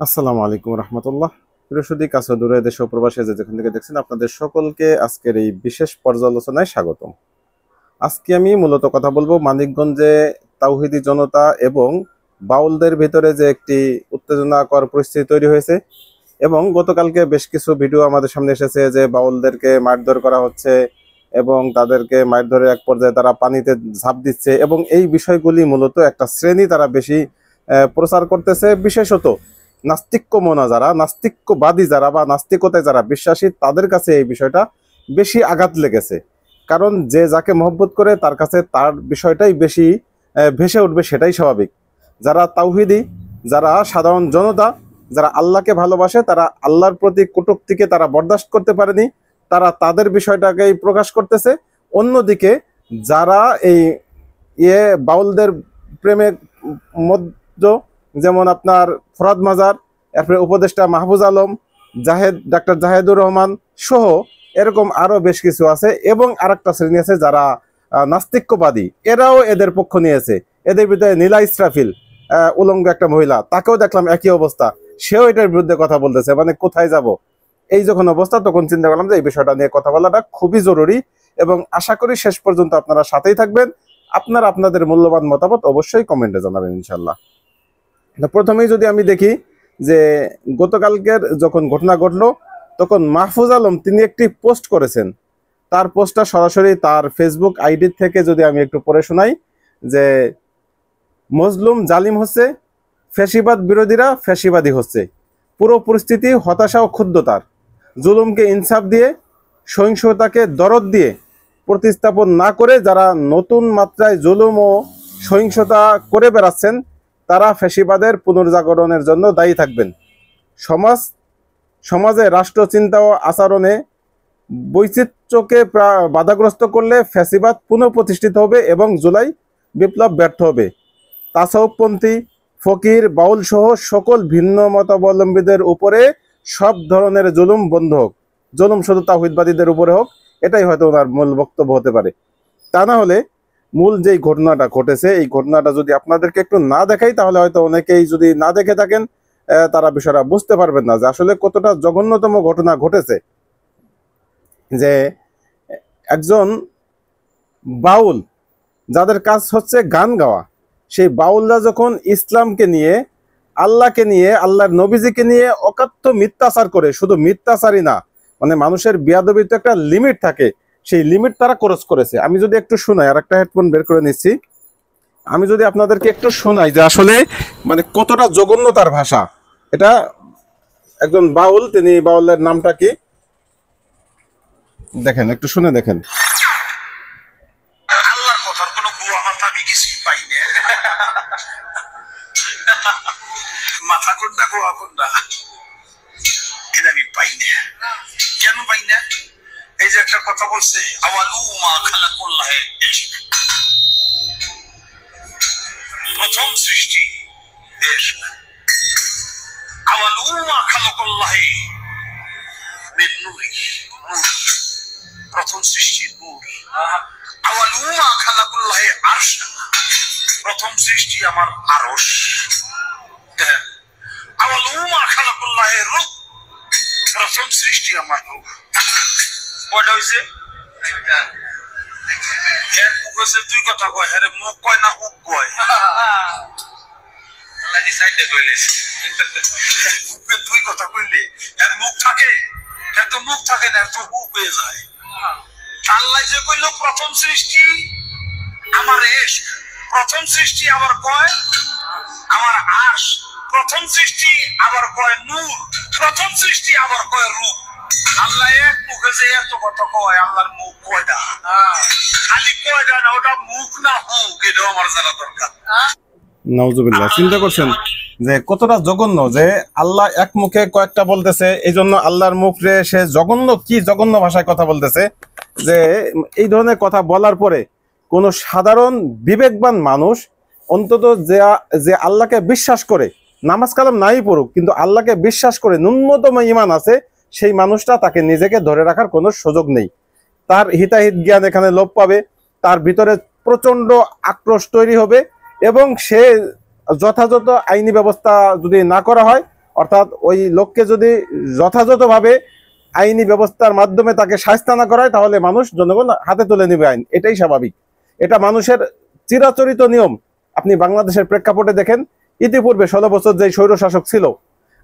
আসসালামু আলাইকুম রহমতুল্লাহ। বৃহস্পতি কাছে দূরে দেশ ও প্রবাসে যে যেখান থেকে দেখছেন আপনাদের সকলকে আজকের এই বিশেষ পর্যালোচনায় স্বাগতম। আজকে আমি মূলত কথা বলবো মানিকগঞ্জে তাওহিদি জনতা এবং বাউলদের ভিতরে যে একটি উত্তেজনাকর পরিস্থিতি তৈরি হয়েছে এবং গতকালকে বেশ কিছু ভিডিও আমাদের সামনে এসেছে যে বাউলদেরকে মারধর করা হচ্ছে এবং তাদেরকে মারধরে এক পর্যায়ে তারা পানিতে ঝাঁপ দিচ্ছে এবং এই বিষয়গুলি মূলত একটা শ্রেণী তারা বেশি প্রচার করতেছে, বিশেষত নাস্তিক্য মনা যারা, নাস্তিক্যবাদী যারা বা নাস্তিকতায় যারা বিশ্বাসী তাদের কাছে এই বিষয়টা বেশি আঘাত লেগেছে। কারণ যে যাকে মহব্বত করে তার কাছে তার বিষয়টাই বেশি ভেসে উঠবে, সেটাই স্বাভাবিক। যারা তাওহিদি, যারা সাধারণ জনতা, যারা আল্লাহকে ভালোবাসে, তারা আল্লাহর প্রতি কটূক্তিকে তারা বরদাস্ত করতে পারেনি, তারা তাদের বিষয়টাকেই প্রকাশ করতেছে। অন্যদিকে যারা এই বাউলদের প্রেমে মধ্য, যেমন আপনার ফরাদ মাজার, এরপরে উপদেষ্টা মাহফুজ আলম, ডাক্তার জাহেদুর রহমান সহ এরকম আরো বেশ কিছু আছে এবং আরেকটা শ্রেণী আছে যারা নাস্তিক্যবাদী, এরাও এদের পক্ষ নিয়েছে। এদের ভিতরে নীলা ইসরাফিল, উলঙ্গ একটা মহিলা, তাকেও দেখলাম একই অবস্থা, সেও এটার বিরুদ্ধে কথা বলতেছে। মানে কোথায় যাব এই যখন অবস্থা, তখন চিন্তা করলাম যে এই বিষয়টা নিয়ে কথা বলাটা খুবই জরুরি এবং আশা করি শেষ পর্যন্ত আপনারা সাথেই থাকবেন। আপনারা আপনাদের মূল্যবান মতামত অবশ্যই কমেন্টে জানাবেন ইনশাল্লাহ। প্রথমেই যদি আমি দেখি যে গতকালকের যখন ঘটনা ঘটলো তখন মাহফুজ আলম তিনি একটি পোস্ট করেছেন। তার পোস্টটা সরাসরি তার ফেসবুক আইডি থেকে যদি আমি একটু পড়ে শোনাই যে মজলুম জালিম হচ্ছে, ফ্যাসিবাদ বিরোধীরা ফ্যাসিবাদী হচ্ছে, পুরো পরিস্থিতি হতাশা ও ক্ষুব্ধতার, জুলুমকে ইনসাফ দিয়ে, সহিংসতাকে দরদ দিয়ে প্রতিস্থাপন না করে যারা নতুন মাত্রায় জুলুম ও সহিংসতা করে বেড়াচ্ছেন তারা ফ্যাসিবাদের পুনর্জাগরণের জন্য দায়ী থাকবেন। সমাজে রাষ্ট্রচিন্তা ও আচরণে বৈচিত্র্যকে বাধাগ্রস্ত করলে ফ্যাসিবাদ পুনঃপ্রতিষ্ঠিত হবে এবং জুলাই বিপ্লব ব্যর্থ হবে। তাসাউফপন্থী, ফকির, বাউল সহ সকল ভিন্ন মতাবলম্বীদের উপরে সব ধরনের জুলুম বন্ধ হোক, জুলুম শুধু তাওহীদবাদীদের উপরে হোক, এটাই হয়তো ওনার মূল বক্তব্য হতে পারে। তা না হলে মূল যেই ঘটনাটা ঘটেছে এই ঘটনাটা যদি আপনাদেরকে একটু না দেখাই তাহলে হয়তো অনেকেই যদি না দেখে থাকেন তারা বিষয়টা বুঝতে পারবেন না যে আসলে কতটা জঘন্যতম ঘটনা ঘটেছে। যে একজন বাউল, যাদের কাজ হচ্ছে গান গাওয়া, সেই বাউলরা যখন ইসলামকে নিয়ে, আল্লাহকে নিয়ে, আল্লাহর নবীজিকে নিয়ে অকাথ্য মিথ্যাচার করে, শুধু মিথ্যাচারই না, মানে মানুষের বিয়াদবির তো একটা লিমিট থাকে, সেই লিমিট তারা ক্রস করেছে। আমি যদি একটু শোনাই, আর একটা হেডফোন বের করে নিচ্ছি, আমি যদি আপনাদেরকে একটু শোনাই যে আসলে মানে কতটা জঘন্য তার ভাষা। এটা একজন বাউল, তিনি বাউলের নামটা কি দেখেন, একটু শুনে দেখেন। আল্লাহর কথার কোনো গুয়া মাথা আমি কিছুই পাই না। মাথা কোনটা গোয়া কোনটা এটা আমি পাই না। কেন পাই না? এই যে একটা কথা বলছে, আওয়ালু মা খালাকুল্লাহে, প্রথম সৃষ্টি ইশক। আওয়ালু মা খালাকুল্লাহে মিন নূরি, প্রথম সৃষ্টি নূর। আওয়ালু মা খালাকুল্লাহে আরশ, প্রথম সৃষ্টি আমার আরশ। আওয়ালু মা খালাকুল্লাহে রূহ, প্রথম সৃষ্টি আমার রূহ। কয়টা হইছে? এর মুখ হইছে দুই কথা কয়, হ্যাঁ মুখ কয় না উক কয়। দুই কথা কইলে এর মুখ থাকে, এর তো মুখ থাকে না, এর তো উক হয়ে যায়। আল্লাহ যে কইল প্রথম সৃষ্টি আমার ইশক, প্রথম সৃষ্টি আবার কয় আমার আরশ, প্রথম সৃষ্টি আবার কয় নূর, প্রথম সৃষ্টি আবার কয় রূহ। আল্লাহ এক মুখে যে এত কথা কয়, আল্লাহর মুখ কয়টা? খালি কয়টা না, ওটা মুখ না হুক, এটাও আমার জানা দরকার। নাউজুবিল্লাহ, চিন্তা করছেন যে কতটা জঘন্য যে আল্লাহ এক মুখে কয়েকটা বলতেছে, এই জন্য আল্লাহর মুখ রে সে জঘন্য, কি জঘন্য ভাষায় কথা বলতেছে। যে এই ধরনের কথা বলার পরে কোন সাধারণ বিবেকবান মানুষ, অন্তত যে আল্লাহকে বিশ্বাস করে, নামাজ কালাম নাই পড়ুক কিন্তু আল্লাহকে বিশ্বাস করে, ন্যূনতম ঈমান আছে, সেই মানুষটা তাকে নিজেকে ধরে রাখার কোনো সুযোগ নেই। তার হিতাহিত জ্ঞান এখানে লোপ পাবে, তার ভিতরে প্রচন্ড আক্রোশ তৈরি হবে এবং সে যথাযথ আইনি ব্যবস্থা যদি না করা হয় অর্থাৎ ওই লোককে যদি যথাযথভাবে আইনি ব্যবস্থার মাধ্যমে তাকে শাস্তি না করায়, তাহলে মানুষ জনগণ হাতে তুলে নেবে আইন। এটাই স্বাভাবিক, এটা মানুষের চিরাচরিত নিয়ম। আপনি বাংলাদেশের প্রেক্ষাপটে দেখেন, ইতিপূর্বে 16 বছর যে স্বৈরশাসক ছিল,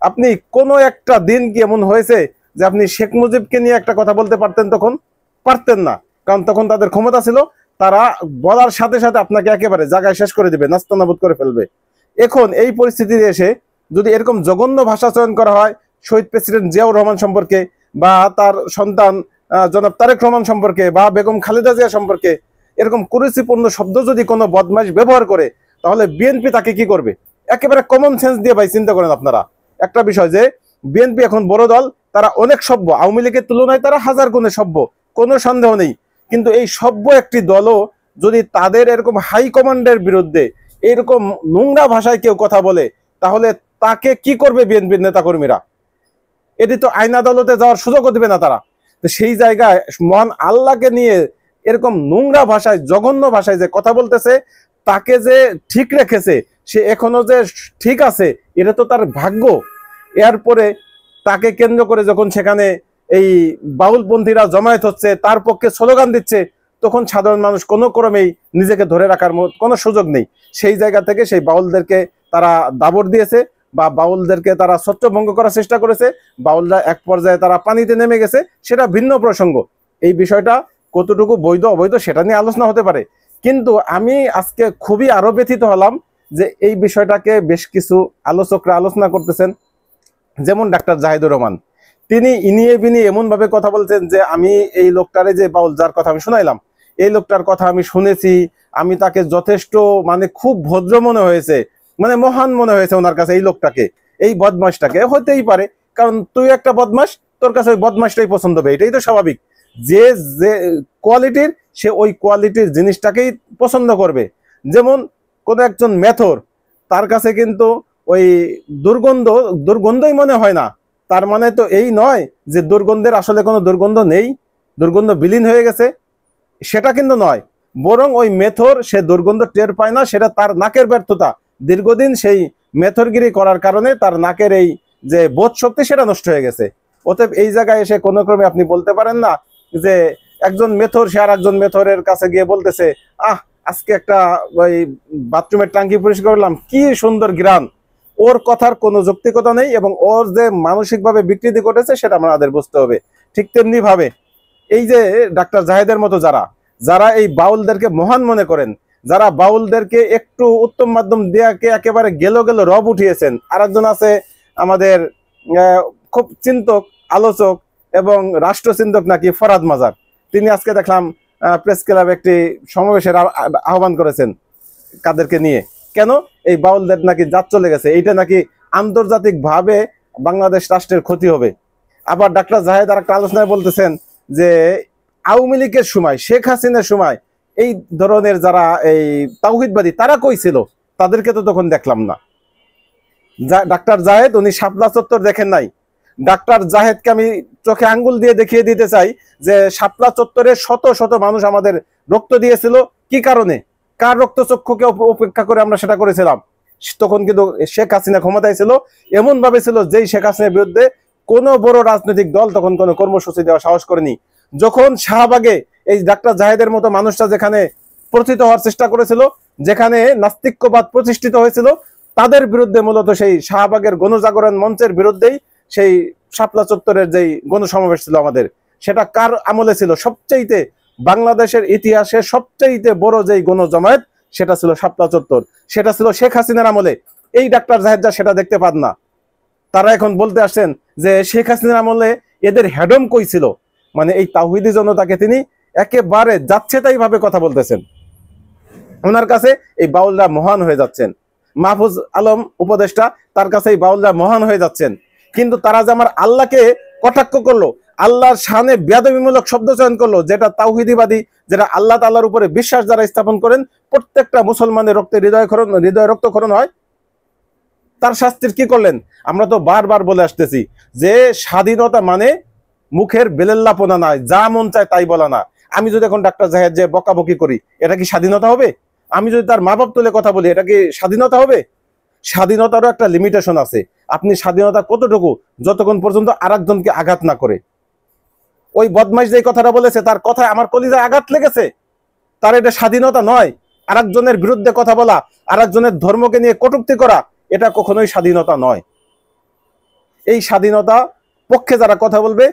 আপনি কোনো একটা দিন কি এমন হয়েছে যে আপনি শেখ মুজিবকে নিয়ে একটা কথা বলতে পারতেন? তখন পারতেন না, কারণ তখন তাদের ক্ষমতা ছিল, তারা বলার সাথে সাথে আপনাকে একেবারে জায়গায় শেষ করে দিবে, নাস্তানাবুদ করে ফেলবে। এখন এই পরিস্থিতিতে এসে যদি এরকম জঘন্য ভাষা চয়ন করা হয় শহীদ প্রেসিডেন্ট জিয়াউর রহমান সম্পর্কে, বা তার সন্তান জনাব তারেক রহমান সম্পর্কে, বা বেগম খালেদা জিয়া সম্পর্কে, এরকম কুরুচিপূর্ণ শব্দ যদি কোনো বদমাইশ ব্যবহার করে, তাহলে বিএনপি তাকে কি করবে? একেবারে কমন সেন্স দিয়ে ভাই চিন্তা করেন আপনারা একটা বিষয়, যে বিএনপি এখন বড় দল, তারা অনেক সভ্য, আওয়ামী লীগের তুলনায় তারা হাজার গুণে সভ্য, কোনো সন্দেহ নেই। কিন্তু এই সভ্য একটি দলও যদি তাদের এরকম হাই কমান্ডের বিরুদ্ধে এরকম নোংরা ভাষায় কেউ কথা বলে, তাহলে তাকে কি করবে বিএনপির নেতাকর্মীরা? এটি তো আইন আদালতে যাওয়ার সুযোগও দিবে না তারা। তো সেই জায়গায় মহান আল্লাহকে নিয়ে এরকম নোংরা ভাষায়, জঘন্য ভাষায় যে কথা বলতেছে, তাকে যে ঠিক রেখেছে, সে এখনো যে ঠিক আছে, এটা তো তার ভাগ্য। এরপরে তাকে কেন্দ্র করে যখন সেখানে এই বাউলপন্থীরা জমায়েত হচ্ছে, তার পক্ষে স্লোগান দিচ্ছে, তখন সাধারণ মানুষ কোনো ক্রমেই নিজেকে ধরে রাখার কোনো সুযোগ নেই। সেই জায়গা থেকে সেই বাউলদেরকে তারা দাবড় দিয়েছে, বা বাউলদেরকে তারা ছত্রভঙ্গ করার চেষ্টা করেছে। বাউলরা এক পর্যায়ে তারা পানিতে নেমে গেছে, সেটা ভিন্ন প্রসঙ্গ। এই বিষয়টা কতটুকু বৈধ অবৈধ সেটা নিয়ে আলোচনা হতে পারে, কিন্তু আমি আজকে খুবই আরো ব্যথিত হলাম যে এই বিষয়টাকে বেশ কিছু আলোচকরা আলোচনা করতেছেন, যেমন ডাক্তার জাহিদুর রহমান। তিনি ইনিয়ে বিনিয়ে এমন ভাবে কথা বলছেন যে আমি এই লোকটারে, যে বাউল যার কথা আমি শুনাইলাম, এই লোকটার কথা আমি শুনেছি, আমি তাকে যথেষ্ট মানে খুব ভদ্র মনে হয়েছে, মানে মহান মনে হয়েছে ওনার কাছে এই লোকটাকে, এই বদমাসটাকে। হতেই পারে, কারণ তুই একটা বদমাস, তোর কাছে ওই বদমাসটাই পছন্দ হবে, এটাই তো স্বাভাবিক। যে যে কোয়ালিটির, সে ওই কোয়ালিটির জিনিসটাকেই পছন্দ করবে। যেমন কোন একজন মেথর, তার কাছে কিন্তু ওই দুর্গন্ধই মনে হয় না। তার মানে তো এই নয় যে দুর্গন্ধের আসলে কোনো দুর্গন্ধ নেই, দুর্গন্ধ বিলীন হয়ে গেছে, সেটা কিন্তু নয়। বরং ওই মেথর সে দুর্গন্ধ টের পায় না, সেটা তার নাকের ব্যর্থতা। দীর্ঘদিন সেই মেথরগিরি করার কারণে তার নাকের এই যে বোধ শক্তি, সেটা নষ্ট হয়ে গেছে। অতএব এই জায়গায় এসে কোনো ক্রমে আপনি বলতে পারেন না যে একজন মেথর সে আর একজন মেথরের কাছে গিয়ে বলতেছে, আজকে একটা ওই বাথরুমের টাঙ্কি পরিষ্কার করলাম, কি সুন্দর ঘ্রাণ। ওর কথার কোনো যৌক্তিকতা নেই, এবং ওর যে মানসিকভাবে বিকৃতি ঘটেছে সেটা আমাদের বুঝতে হবে। ঠিক তেমনি ভাবে এই যে ডাক্তার জাহেদের মতো যারা যারা এই বাউলদেরকে মহান মনে করেন, যারা বাউলদেরকে একটু উত্তম মাধ্যম দেয়াকে একেবারে গেল গেল রব উঠিয়েছেন। আরেকজন আছে আমাদের খুব চিন্তক, আলোচক এবং রাষ্ট্রচিন্তক নাকি ফরহাদ মাজার, তিনি আজকে দেখলাম প্রেস ক্লাবে একটি সমাবেশের আহ্বান করেছেন। কাদেরকে নিয়ে? কেন? এই বাউলদের নাকি জাত চলে গেছে, এইটা নাকি আন্তর্জাতিক ভাবে বাংলাদেশ রাষ্ট্রের ক্ষতি হবে। আবার ডাক্তার জাহেদ আর একটা আলোচনায় বলতেছেন যে আওয়ামী লীগের সময়, শেখ হাসিনার সময় এই ধরনের যারা এই তাওহিদবাদী, তারা কই ছিল? তাদেরকে তো তখন দেখলাম না। ডাক্তার জাহেদ উনি শাপলা চত্বর দেখেন নাই। ডাক্তার জাহেদকে আমি চোখে আঙ্গুল দিয়ে দেখিয়ে দিতে চাই যে শাপলা চত্বরে শত শত মানুষ আমাদের রক্ত দিয়েছিল। কি কারণে? কার রক্তচক্ষুকে উপেক্ষা করে আমরা সেটা করেছিলাম? তখন কিন্তু শেখ হাসিনা ক্ষমতায় ছিল, এমন ভাবে ছিল যেই শেখ হাসিনার বিরুদ্ধে কোনো বড় রাজনৈতিক দল তখন কোনো কর্মসূচি দেওয়া সাহস করেনি। যখন শাহবাগে এই ডাক্তার জাহেদের মতো মানুষরা যেখানে প্রথিত হওয়ার চেষ্টা করেছিল, যেখানে নাস্তিক্যবাদ প্রতিষ্ঠিত হয়েছিল, তাদের বিরুদ্ধে মূলত সেই শাহবাগের গণজাগরণ মঞ্চের বিরুদ্ধেই সেই শাপলা চত্বরের যেই গণসমাবেশ ছিল আমাদের, সেটা কার আমলে ছিল? সবচাইতে বাংলাদেশের ইতিহাসে সবচাইতে বড় যেই গণজমায়েত, সেটা ছিল শাপলা চত্বর। সেটা ছিল শেখ হাসিনার আমলে। এই ডাক্তার জাহেদরা সেটা দেখতে পান না। তারা এখন বলতে আসছেন যে শেখ হাসিনার আমলে এদের হেডম কই ছিল। মানে এই তাওহিদি জনতাকে তিনি একেবারে যাচ্ছে তাই ভাবে কথা বলতেছেন। ওনার কাছে এই বাউলরা মহান হয়ে যাচ্ছেন। মাহফুজ আলম উপদেষ্টা, তার কাছে এই বাউলরা মহান হয়ে যাচ্ছেন। কিন্তু তারা যে আমার আল্লাহকে কটাক্ষ করলো, আল্লাহর শানে বেয়াদবিমূলক শব্দ চয়ন করলো, যেটা তাওহিদিবাদী, যেটা আল্লাহ তাআলার উপরে বিশ্বাস যারা স্থাপন করেন, প্রত্যেকটা মুসলমানের রক্তে হৃদয় রক্তক্ষরণ হয়, তার শাস্তির কি করলেন? আমরা তো বারবার বলে আসতেছি যে স্বাধীনতা মানে মুখের বেলেল্লাপনা নয়, যা মন চায় তাই বলা না। আমি যদি এখন ডাক্তার জাহেদ যে বকাবকি করি, এটা কি স্বাধীনতা হবে? আমি যদি তার মা বাপ তুলে কথা বলি, এটা কি স্বাধীনতা হবে? স্বাধীনতারও একটা লিমিটেশন আছে। আপনি স্বাধীনতা কতটুকু, যতক্ষণ পর্যন্ত আরেকজনকে আঘাত না করে। ওই বদমাইশ যে কথাটা বলেছে তার কথায় আমার কলিজায় আঘাত লেগেছে। তার এটা স্বাধীনতা নয়। আরেকজনের বিরুদ্ধে কথা বলা, আরেকজনের ধর্মকে নিয়ে কটূক্তি করা, এটা কখনোই স্বাধীনতা নয়। এই স্বাধীনতা পক্ষে যারা কথা বলবে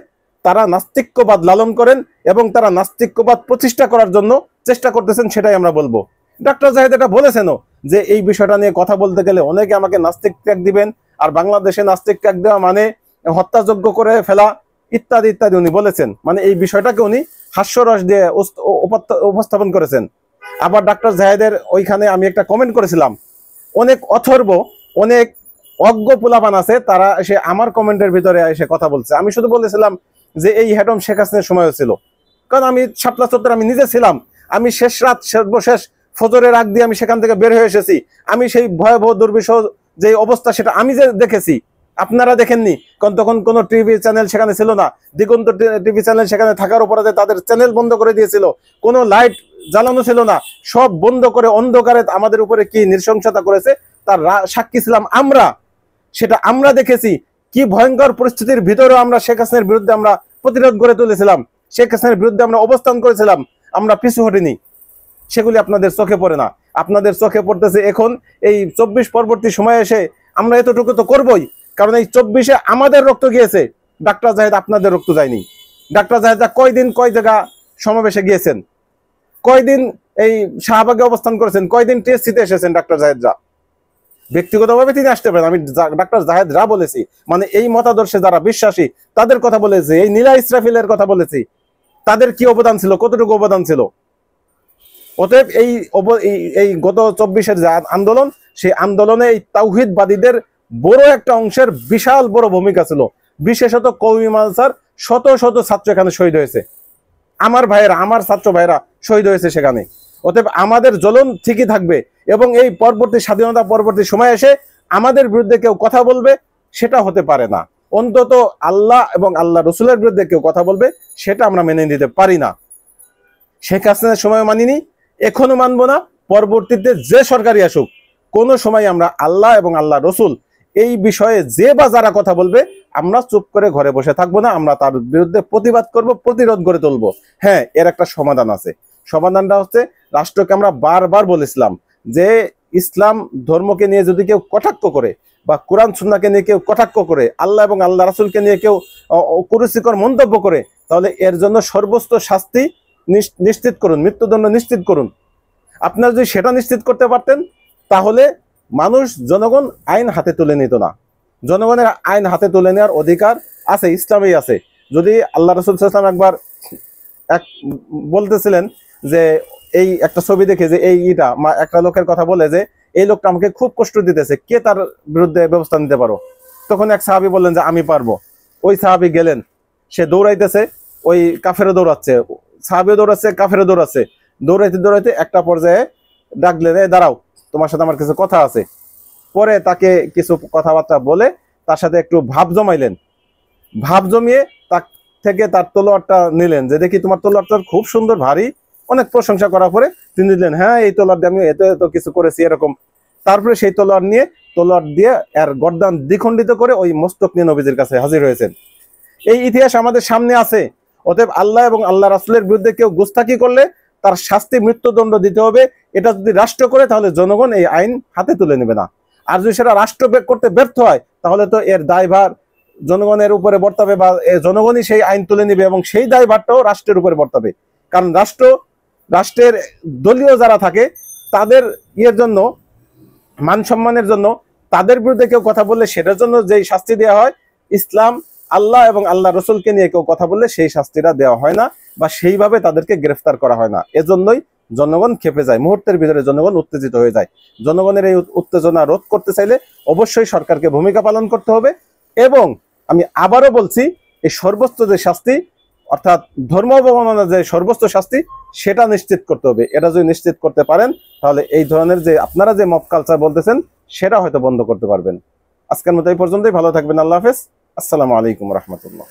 তারা নাস্তিক্যবাদ লালন করেন এবং তারা নাস্তিক্যবাদ প্রতিষ্ঠা করার জন্য চেষ্টা করতেছেন, সেটাই আমরা বলবো। ডক্টর জাহিদ এটা বলেছেনও যে এই বিষয়টা নিয়ে কথা বলতে গেলে অনেকে আমাকে নাস্তিক ট্যাগ দিবেন, আর বাংলাদেশে নাস্তিক ট্যাগ দেওয়া মানে হত্যাযোগ্য করে ফেলা ইত্যাদি ইত্যাদি উনি বলেছেন। মানে এই বিষয়টাকে উনি হাস্যরস দিয়ে উপস্থাপন করেছেন। আবার ডক্টর জাহিদের ওইখানে আমি একটা কমেন্ট করেছিলাম, অনেক অথর্ব, অনেক অজ্ঞ পোলাপান আছে, তারা এসে আমার কমেন্টের ভিতরে এসে কথা বলছে। আমি শুধু বলেছিলাম যে এই হেডম শেখ হাসিনার সময় ছিল, কারণ আমি শাপলা চত্বর আমি নিজে ছিলাম। আমি শেষ রাত সর্বশেষ ফজরের আগ দিয়ে আমি সেখান থেকে বের হয়ে এসেছি। আমি সেই ভয়াবহ দুর্বিষহ যে অবস্থা সেটা আমি যে দেখেছি, আপনারা দেখেননি, কারণ তখন কোনো টিভি চ্যানেল সেখানে ছিল না। দিগন্ত টিভি চ্যানেল সেখানে থাকার অপরাধে তাদের চ্যানেল বন্ধ করে দিয়েছিল, কোনো লাইট জ্বালানো ছিল না, সব বন্ধ করে অন্ধকারে আমাদের উপরে কি নৃশংসতা করেছে তার সাক্ষী ছিলাম আমরা। সেটা আমরা দেখেছি, কি ভয়ঙ্কর পরিস্থিতির ভিতরেও আমরা শেখ হাসিনার বিরুদ্ধে আমরা প্রতিরোধ গড়ে তুলেছিলাম, শেখ হাসিনার বিরুদ্ধে আমরা অবস্থান করেছিলাম, আমরা পিছু হটিনি। সেগুলি আপনাদের চোখে পড়ে না। আপনাদের চোখে পড়তেছে এখন এই 24 পরবর্তী সময়ে এসে আমরা এতটুকু তো করবই, কারণ এই 24-এ আমাদের রক্ত গিয়েছে, ডাক্তার জাহিদ আপনাদের রক্ত যায়নি। ডাক্তার জাহিদা কয়দিন কয় জায়গা সমাবেশে গিয়েছেন, কয়দিন এই শাহবাগে অবস্থান করেছেন, কয়দিন টিএসসিতে এসেছেন ডাক্তার জাহিদরা। ব্যক্তিগতভাবে তিনি আসতে পারেন, আমি ডাক্তার জাহেদরা বলেছি, মানে এই মতাদর্শে যারা বিশ্বাসী তাদের কথা বলেছি, এই নীলা ইসরাফিলের কথা বলেছি, তাদের কি অবদান ছিল, কতটুকু অবদান ছিল। অতএব এই গত 24-এর যে আন্দোলন, সেই আন্দোলনে এই তাওহীদবাদীদের বড় একটা অংশের বিশাল বড় ভূমিকা ছিল। বিশেষত কওমি মাদ্রাসার শত শত ছাত্র এখানে শহীদ হয়েছে, আমার ভাইয়েরা, আমার ছাত্র ভাইয়েরা শহীদ হয়েছে সেখানে। অতএব আমাদের জ্বলন ঠিকই থাকবে, এবং এই পরবর্তী স্বাধীনতা পরবর্তী সময় এসে আমাদের বিরুদ্ধে কেউ কথা বলবে সেটা হতে পারে না। অন্তত আল্লাহ এবং আল্লাহ রসুলের বিরুদ্ধে কেউ কথা বলবে সেটা আমরা মেনে নিতে পারি না। শেখ হাসিনার সময় মানিনি, এখনো মানবো না, পরবর্তীতে যে সরকারি আসুক কোনো সময় আমরা আল্লাহ এবং আল্লাহ রসুল এই বিষয়ে যে বা যারা কথা বলবে আমরা চুপ করে ঘরে বসে থাকবো না, আমরা তার বিরুদ্ধে প্রতিবাদ করব, প্রতিরোধ গড়ে তুলবো। হ্যাঁ, এর একটা সমাধান আছে। সমাধানটা হচ্ছে, রাষ্ট্রকে আমরা বারবার বলেছিলাম যে ইসলাম ধর্মকে নিয়ে যদি কেউ কটাক্ষ করে বা কোরআন সুন্নাহকে নিয়ে কেউ কটাক্ষ করে, আল্লাহ এবং আল্লাহ রাসূলকে নিয়ে কেউ কুরুচিকর মন্তব্য করে, তাহলে এর জন্য সর্বোচ্চ শাস্তি নিশ্চিত করুন, মৃত্যুদণ্ড নিশ্চিত করুন। আপনারা যদি সেটা নিশ্চিত করতে পারতেন তাহলে মানুষ, জনগণ আইন হাতে তুলে নিত না। জনগণের আইন হাতে তুলে নেওয়ার অধিকার আছে, ইসলামেই আছে। যদি আল্লাহ রাসূল সাল্লাল্লাহু আলাইহি ওয়াসাল্লাম একবার বলতেছিলেন যে এই একটা ছবি দেখে যে একটা লোকের কথা বলে যে এই লোকটা আমাকে খুব কষ্ট দিতেছে, কে তার বিরুদ্ধে ব্যবস্থা নিতে পারো। তখন এক সাহাবী বললেন যে আমি পারবো। ওই সাহাবী গেলেন, সে দৌড়াইতেছে, ওই কাফেরও দৌড়াচ্ছে, সাহাবীও দৌড়াচ্ছে, কাফেরও দৌড়াচ্ছে, দৌড়াইতে দৌড়াইতে একটা পর্যায়ে ডাকলেন, দাঁড়াও, তোমার সাথে আমার কিছু কথা আছে। পরে তাকে কিছু কথাবার্তা বলে তার সাথে একটু ভাব জমাইলেন। ভাব জমিয়ে তার থেকে তার তলোয়ারটা নিলেন, যে দেখি তোমার তলোয়ারটা খুব সুন্দর, ভারী। অনেক প্রশংসা করার পরে তিনি দিলেন, হ্যাঁ এই তলোয়ার দিয়ে আমি এত এত কিছু করেছি এরকম। তারপরে সেই তলোয়ার দিয়ে এর গর্দান দ্বিখণ্ডিত করে ওই মস্তক নিয়ে নবীজির কাছে হাজির হয়েছেন। এই ইতিহাস আমাদের সামনে আছে। অতএব আল্লাহ এবং আল্লাহ রাসূলের বিরুদ্ধে কেউ গুস্তাখি করলে তার শাস্তি মৃত্যুদণ্ড দিতে হবে। এটা যদি রাষ্ট্র করে তাহলে জনগণ এই আইন হাতে তুলে নেবে না। আর যদি সেটা রাষ্ট্র করতে ব্যর্থ হয় তাহলে তো এর দায়ভার জনগণের উপরে বর্তাবে, বা জনগণই সেই আইন তুলে নেবে এবং সেই দায়ভারটাও রাষ্ট্রের উপরে বর্তাবে। কারণ রাষ্ট্রের দলীয় যারা থাকে তাদের জন্য, মান সম্মানের জন্য, তাদের বিরুদ্ধে কেউ কথা বললে সেটার জন্য যেই শাস্তি দেওয়া হয়, ইসলাম, আল্লাহ এবং আল্লাহ রসুলকে নিয়ে কেউ কথা বললে সেই শাস্তিটা দেওয়া হয় না, বা সেইভাবে তাদেরকে গ্রেফতার করা হয় না। এজন্যই জনগণ খেপে যায়, মুহূর্তের ভিতরে জনগণ উত্তেজিত হয়ে যায়। জনগণের এই উত্তেজনা রোধ করতে চাইলে অবশ্যই সরকারকে ভূমিকা পালন করতে হবে। এবং আমি আবারও বলছি, এই সর্বোচ্চ যে শাস্তি, অর্থাৎ ধর্ম অবমাননার যে সর্বোচ্চ শাস্তি, সেটা নিশ্চিত করতে হবে। এটা যদি নিশ্চিত করতে পারেন তাহলে এই ধরনের যে আপনারা যে মব কালচার বলতেছেন সেটা হয়তো বন্ধ করতে পারবেন। আজকের মতো এই পর্যন্তই। ভালো থাকবেন। আল্লাহ হাফেজ। আসসালামু আলাইকুম রহমতুল্লাহ।